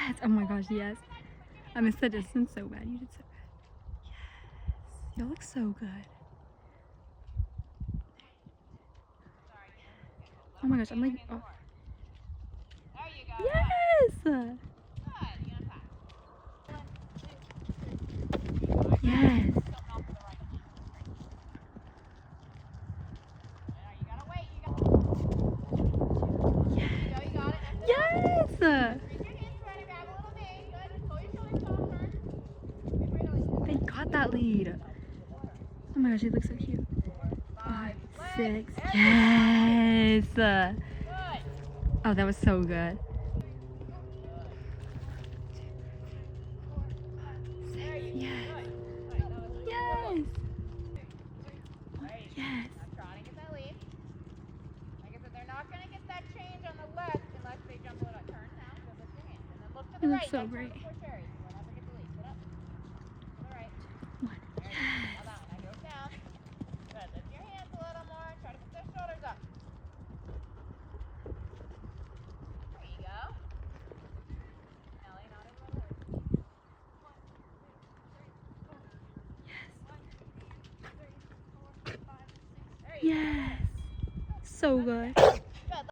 Yes. Oh my gosh, yes. I missed the distance so bad. You did so good. Yes. You look so good. Oh my gosh, I'm like, oh. Yes! Yes. Yes! They got that lead. Oh my gosh, he looks so cute. 5, 6. Yes! Oh, that was so good. 6. Yes. Yes. Yes. You look so great. 1. Yes. Yes. So good.